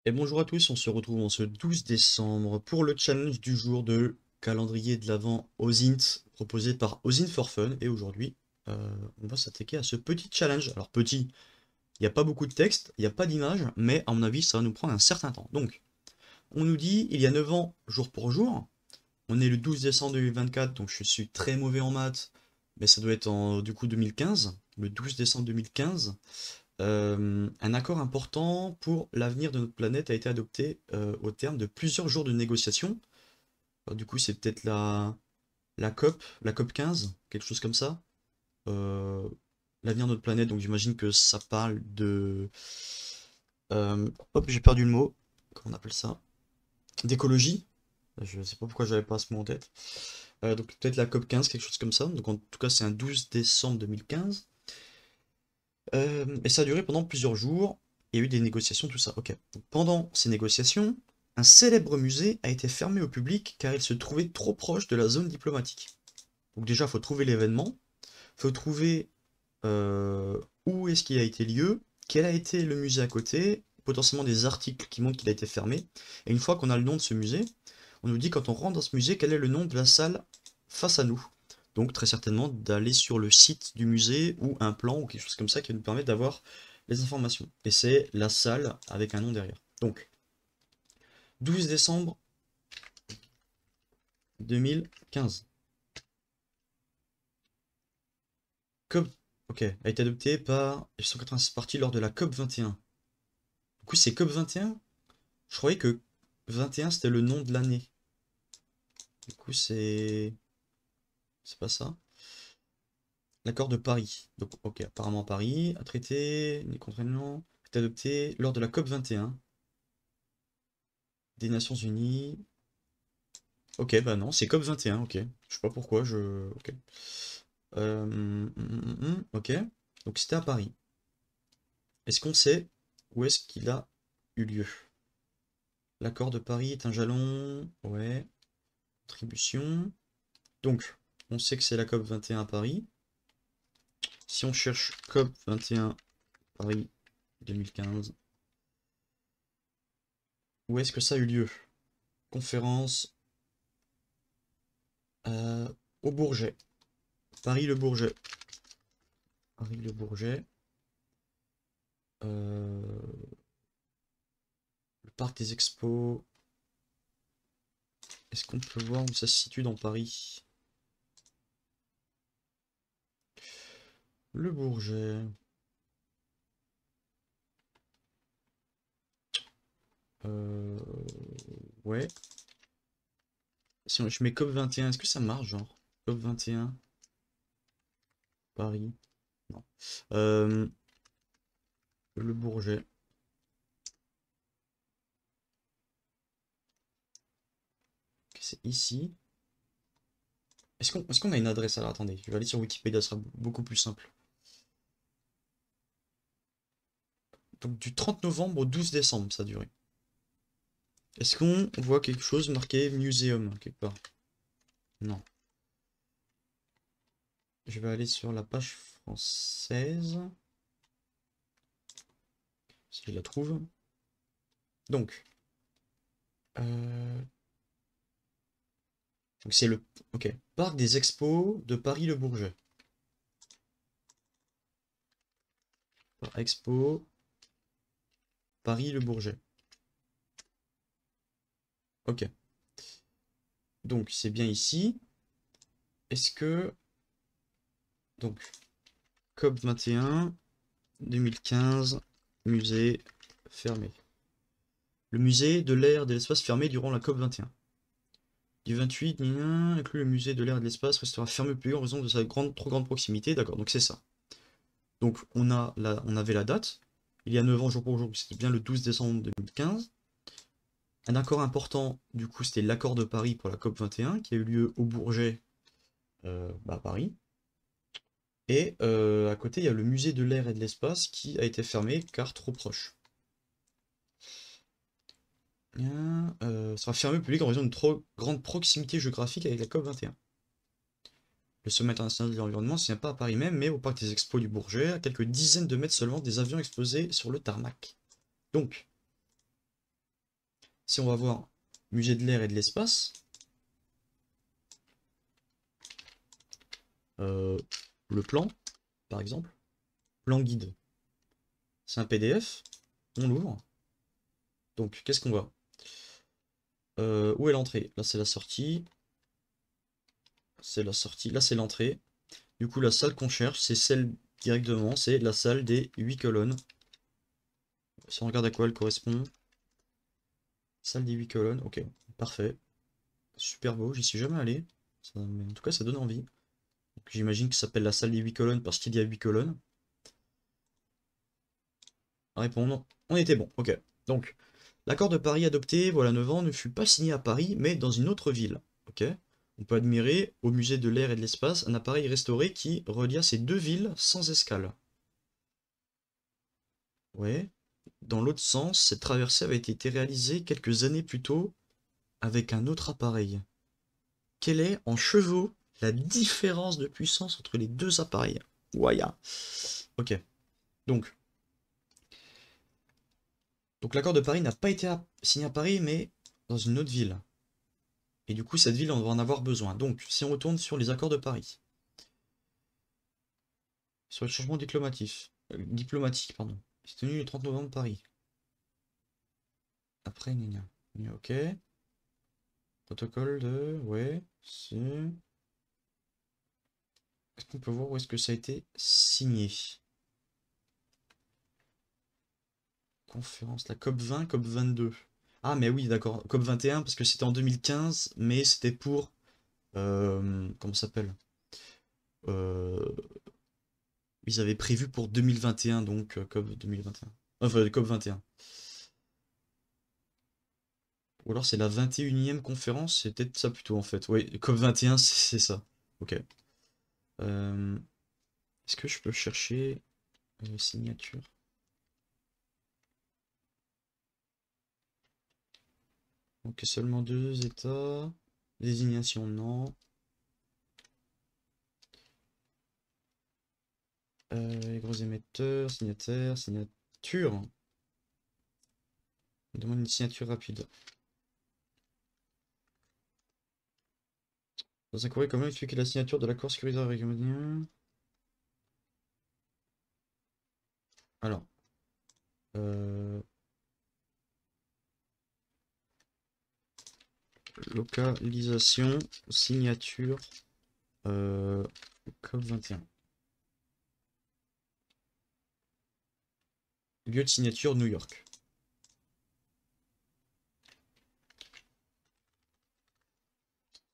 Et bonjour à tous, on se retrouve en ce 12 décembre pour le challenge du jour de calendrier de l'Avent OSINT proposé par OSINT for Fun. Et aujourd'hui, on va s'attaquer à ce petit challenge. Alors petit, il n'y a pas beaucoup de texte, il n'y a pas d'image, mais à mon avis, ça va nous prendre un certain temps. Donc, on nous dit, il y a 9 ans, jour pour jour. On est le 12 décembre 2024, donc je suis très mauvais en maths, mais ça doit être en du coup 2015, le 12 décembre 2015. Un accord important pour l'avenir de notre planète a été adopté au terme de plusieurs jours de négociations. Alors, du coup, c'est peut-être la COP 15, quelque chose comme ça. Euh, L'avenir de notre planète, donc j'imagine que ça parle de... hop, j'ai perdu le mot. Comment on appelle ça? D'écologie. Je sais pas pourquoi j'avais pas ce mot en tête. Donc peut-être la COP 15, quelque chose comme ça. Donc en tout cas, c'est un 12 décembre 2015. Et ça a duré pendant plusieurs jours. Il y a eu des négociations, tout ça. Ok. Donc, pendant ces négociations, un célèbre musée a été fermé au public car il se trouvait trop proche de la zone diplomatique. Donc déjà, il faut trouver l'événement, il faut trouver où est-ce qu'il a été lieu, quel a été le musée à côté, potentiellement des articles qui montrent qu'il a été fermé. Et une fois qu'on a le nom de ce musée, on nous dit quand on rentre dans ce musée quel est le nom de la salle face à nous. Donc très certainement d'aller sur le site du musée ou un plan ou quelque chose comme ça qui va nous permettre d'avoir les informations. Et c'est la salle avec un nom derrière. Donc 12 décembre 2015. COP, ok, a été adopté par 186 parties lors de la COP 21. Du coup c'est COP 21. Je croyais que 21 c'était le nom de l'année. Du coup c'est pas ça. L'accord de Paris. Donc ok, apparemment Paris a traité les contraignants est adopté lors de la COP 21 des Nations Unies. Ok, bah non, c'est COP 21, ok. Je sais pas pourquoi, je. Ok. Ok. Donc c'était à Paris. Est-ce qu'on sait où est-ce qu'il a eu lieu? L'accord de Paris est un jalon. Ouais. Contribution. Donc, on sait que c'est la COP 21 à Paris. Si on cherche COP 21 Paris 2015, où est-ce que ça a eu lieu? Conférence euh, au Bourget. Paris-le Bourget. Paris-le Bourget. Le parc des expos. Est-ce qu'on peut voir où ça se situe dans Paris? Le Bourget. Euh, ouais. Si je mets COP 21, est-ce que ça marche, genre? COP 21, Paris. Non. Euh, le Bourget. Ok, c'est ici. Est-ce qu'on a une adresse? Alors attendez, je vais aller sur Wikipédia, ça sera beaucoup plus simple. Donc du 30 novembre au 12 décembre, ça a duré. Est-ce qu'on voit quelque chose marqué muséum quelque part? Non. Je vais aller sur la page française, si je la trouve. Donc, euh, donc c'est le ok, Parc des Expos de Paris-le-Bourget. Expo, Paris-le-Bourget. Ok, donc c'est bien ici. Est-ce que... Donc, COP 21, 2015, musée fermé. Le musée de l'air et de l'espace fermé durant la COP 21. Du 28, inclut le musée de l'air et de l'espace restera fermé au public en raison de sa trop grande proximité. D'accord, donc c'est ça. Donc on avait la date. Il y a 9 ans jour pour jour, c'était bien le 12 décembre 2015. Un accord important, du coup, c'était l'accord de Paris pour la COP 21 qui a eu lieu au Bourget, à Paris. Et à côté, il y a le musée de l'air et de l'espace qui a été fermé car trop proche. Sera fermé au public en raison d'une trop grande proximité géographique avec la COP 21. Le sommet international de l'environnement ne se tient pas à Paris même, mais au parc des expos du Bourget, à quelques dizaines de mètres seulement des avions exposés sur le tarmac. Donc, si on va voir musée de l'air et de l'espace, le plan, par exemple, plan guide, c'est un PDF, on l'ouvre. Donc, qu'est-ce qu'on voit? Où est l'entrée? Là, c'est la sortie. C'est la sortie. Là, c'est l'entrée. Du coup, la salle qu'on cherche, c'est celle directement. C'est la salle des 8 colonnes. Si on regarde à quoi elle correspond. Salle des 8 colonnes. Ok, parfait. Super beau. J'y suis jamais allé. Mais en tout cas, ça donne envie. J'imagine que ça s'appelle la salle des 8 colonnes parce qu'il y a 8 colonnes. Répondre. On était bon. Ok. Donc, l'accord de Paris adopté, voilà 9 ans, ne fut pas signé à Paris, mais dans une autre ville. Ok. On peut admirer, au musée de l'air et de l'espace, un appareil restauré qui relia ces deux villes sans escale. Ouais. Dans l'autre sens, cette traversée avait été réalisée quelques années plus tôt avec un autre appareil. Quelle est, en chevaux, la différence de puissance entre les deux appareils? Waya. Ok. Donc, l'accord de Paris n'a pas été signé à Paris, mais dans une autre ville. Et du coup, cette ville, on va en avoir besoin. Donc, si on retourne sur les accords de Paris, sur le changement diplomatique, pardon. C'est tenu le 30 novembre Paris. Après, ok. Protocole de... Ouais, c'est... Est-ce qu'on peut voir où est-ce que ça a été signé? Conférence, la COP 20, COP 22. Ah, mais oui, d'accord. COP 21, parce que c'était en 2015, mais c'était pour... comment ça s'appelle? Euh, Ils avaient prévu pour 2021, donc COP 2021. Enfin, COP 21. Ou alors c'est la 21e conférence, c'est peut-être ça plutôt en fait. Oui, COP 21, c'est ça. Ok. Euh, Est-ce que je peux chercher signature? Ok, seulement deux États. Désignation, non. Les gros émetteurs, signataires, signature. On demande une signature rapide. Dans un courrier commun, expliquer la signature de l'accord sécuritaire régional. Alors, euh, localisation, signature, COP 21. Lieu de signature, New York.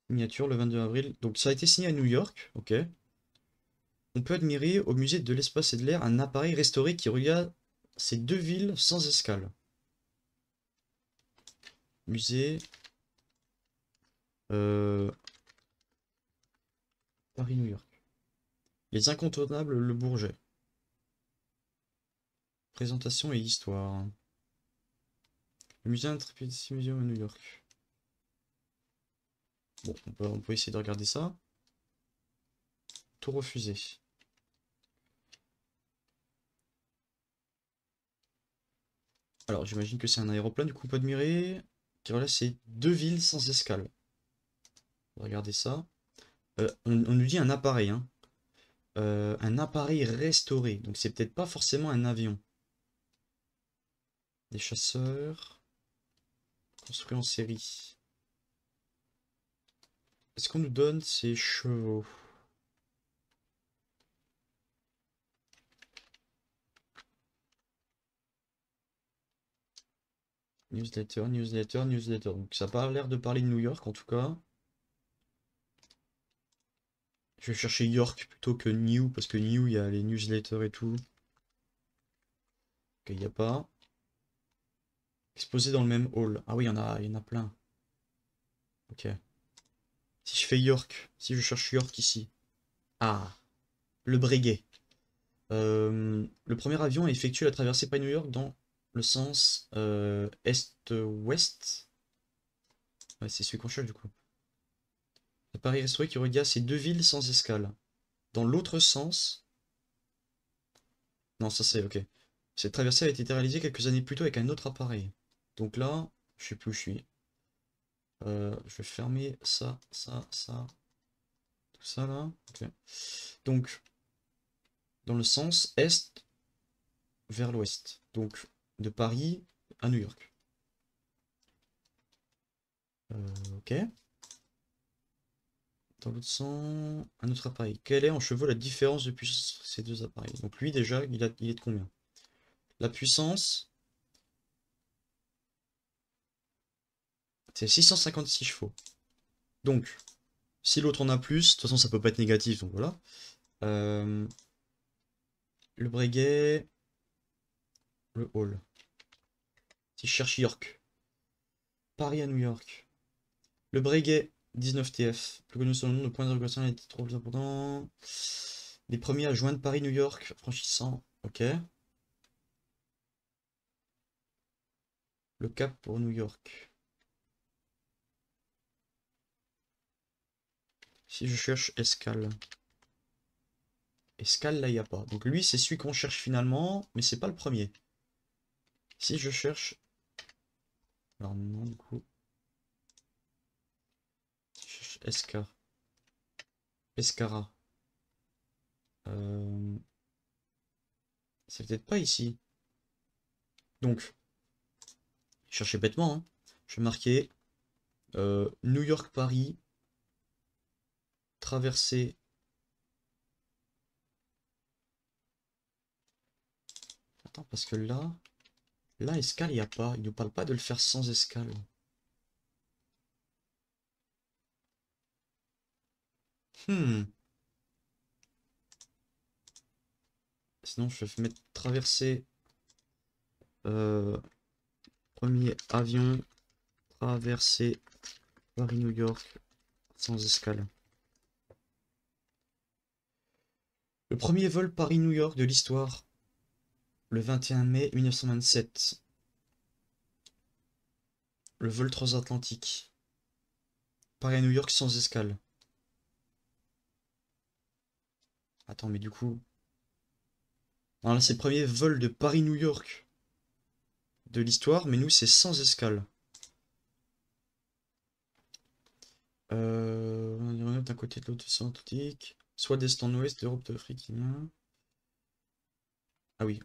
Signature le 22 avril. Donc ça a été signé à New York, ok. On peut admirer au musée de l'espace et de l'air un appareil restauré qui regarde ces deux villes sans escale. Musée. euh, Paris-New York. Les incontournables Le Bourget. Présentation et histoire. Le musée Intrepidity Museum à New York. Bon, on peut essayer de regarder ça. Tout refusé. Alors, j'imagine que c'est un aéroplane, du coup, on peut admirer. Qui relève ces deux villes sans escale. Regardez ça. On nous dit un appareil, hein. Un appareil restauré. Donc, c'est peut-être pas forcément un avion. Des chasseurs. Construits en série. Est-ce qu'on nous donne ces chevaux? Newsletter, newsletter, newsletter. Donc ça n'a pas l'air de parler de New York en tout cas. Je vais chercher York plutôt que New, parce que New, il y a les newsletters et tout. Ok, il n'y a pas. Exposé dans le même hall. Ah oui, il y en a plein. Ok. Si je fais York, si je cherche York ici. Ah, le Breguet. Le premier avion a effectué la traversée par New York dans le sens est-ouest. Ouais, c'est celui qu'on cherche du coup. L'appareil restauré qui regarde ces deux villes sans escale. Dans l'autre sens. Non, ça c'est ok. Cette traversée a été réalisée quelques années plus tôt avec un autre appareil. Donc là, Je sais plus où je suis. Je vais fermer ça, ça, tout ça là. Ok. Donc, dans le sens est vers l'ouest. Donc, de Paris à New York. Ok. Dans l'autre sens, un autre appareil. Quelle est en chevaux la différence de puissance entre ces deux appareils? Donc lui déjà, il est de combien? La puissance, c'est 656 chevaux. Donc, si l'autre en a plus, de toute façon ça peut pas être négatif, donc voilà. Euh, le Breguet, le Hall. Si je cherche York, Paris à New York. Le Breguet, 19 TF. Plus connu sous le nom de point d'interrogation, il était trop plus important. Les premiers à joindre Paris-New York, franchissant. Ok. Le cap pour New York. Si je cherche escale. Escale, là, il n'y a pas. Donc lui, c'est celui qu'on cherche finalement, mais c'est pas le premier. Si je cherche... Alors non, du coup... Si je cherche Escara. Euh, C'est peut-être pas ici. Donc, je cherchais bêtement, hein. Je vais marquer New York-Paris, traversée... Attends, parce que là... Là, escale, il n'y a pas. Il ne nous parle pas de le faire sans escale. Hmm. Sinon, je vais mettre traversée... premier avion, traversée Paris-New York, sans escale. Le premier vol Paris-New York de l'histoire, le 21 mai 1927. Le vol transatlantique. Paris-New York sans escale. Attends, mais du coup... Alors là, c'est le premier vol de Paris-New York de l'histoire, mais nous, c'est sans escale. On est d'un côté de l'océan Atlantique, soit d'est en ouest, d'Europe, d'Afrique. Ah oui,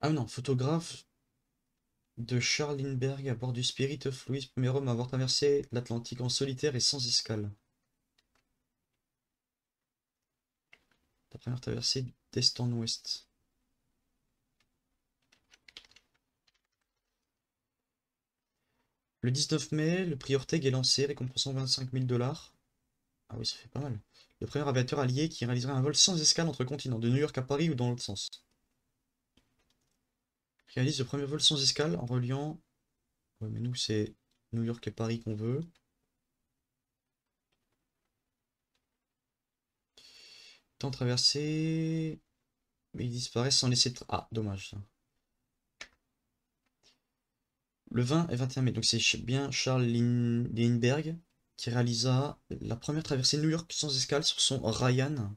ah non, photographe de Charles Lindbergh à bord du Spirit of Louis, premier homme à avoir traversé l'Atlantique en solitaire et sans escale. La première traversée d'est en ouest. Le 19 mai, le prix Ortega est lancé, récompensant 25 000 $. Ah oui, ça fait pas mal. Le premier aviateur allié qui réalisera un vol sans escale entre continents, de New York à Paris ou dans l'autre sens. Qui réalise le premier vol sans escale en reliant... Ouais, mais nous, c'est New York et Paris qu'on veut. Temps traversé... Mais ils disparaissent sans laisser... Ah, dommage ça. Le 20 et 21 mai, donc c'est bien Charles Lindbergh qui réalisa la première traversée New York sans escale sur son Ryan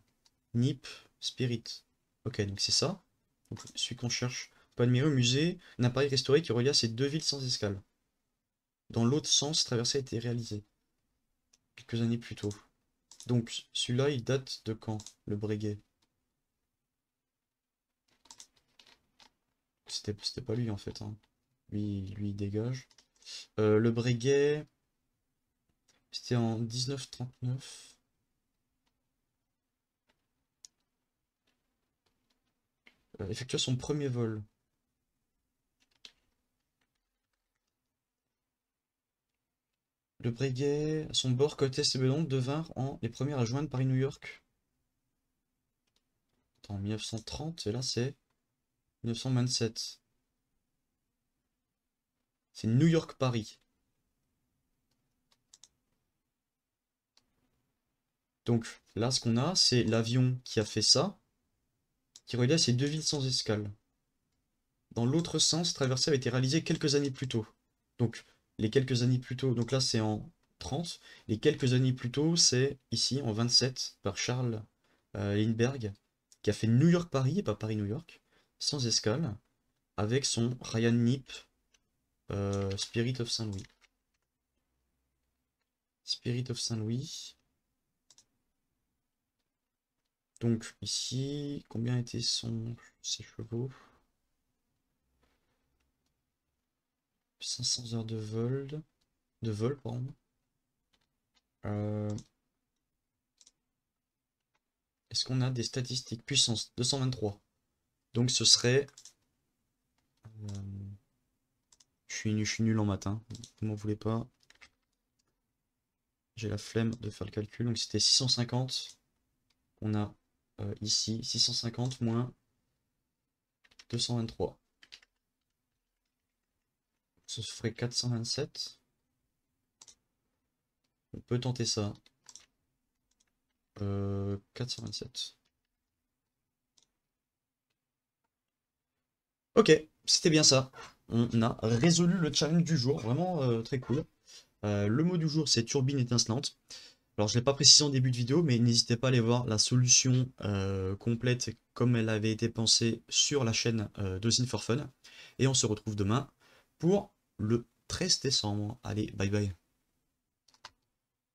Nip Spirit. Ok, donc c'est ça. Donc celui qu'on cherche. On peut admirer au musée un appareil restauré qui relia ces deux villes sans escale. Dans l'autre sens, traversée a été réalisée quelques années plus tôt. Donc celui-là, il date de quand? Le Breguet. C'était pas lui en fait, hein. Lui, il dégage. Le Breguet, c'était en 1939. Effectua son premier vol. Le Breguet, à son bord, Cotes et Bedon devinrent les premiers à joindre Paris-New York. En 1930, et là c'est 1927. C'est New York-Paris. Donc là, ce qu'on a, c'est l'avion qui a fait ça, qui reliait ces deux villes sans escale. Dans l'autre sens, traversée avait été réalisée quelques années plus tôt. Donc, les quelques années plus tôt, donc là c'est en 30, les quelques années plus tôt, c'est ici en 27 par Charles Lindbergh, qui a fait New York-Paris et pas Paris-New York, sans escale. avec son Ryan Nip Spirit of Saint-Louis. Spirit of Saint-Louis. Donc ici, combien étaient ses chevaux? 500 heures de vol, pardon. Est-ce qu'on a des statistiques? Puissance 223. Donc ce serait... je suis nul en maths, hein. Ne m'en voulez pas. J'ai la flemme de faire le calcul. Donc c'était 650. On a ici 650 moins 223. Ce ferait 427. On peut tenter ça. 427. Ok, c'était bien ça. On a résolu le challenge du jour. Vraiment très cool. Le mot du jour, c'est turbine étincelante. Alors, je ne l'ai pas précisé en début de vidéo, mais n'hésitez pas à aller voir la solution complète comme elle avait été pensée sur la chaîne d'Ozin for Fun. Et on se retrouve demain pour le 13 décembre. Allez, bye bye.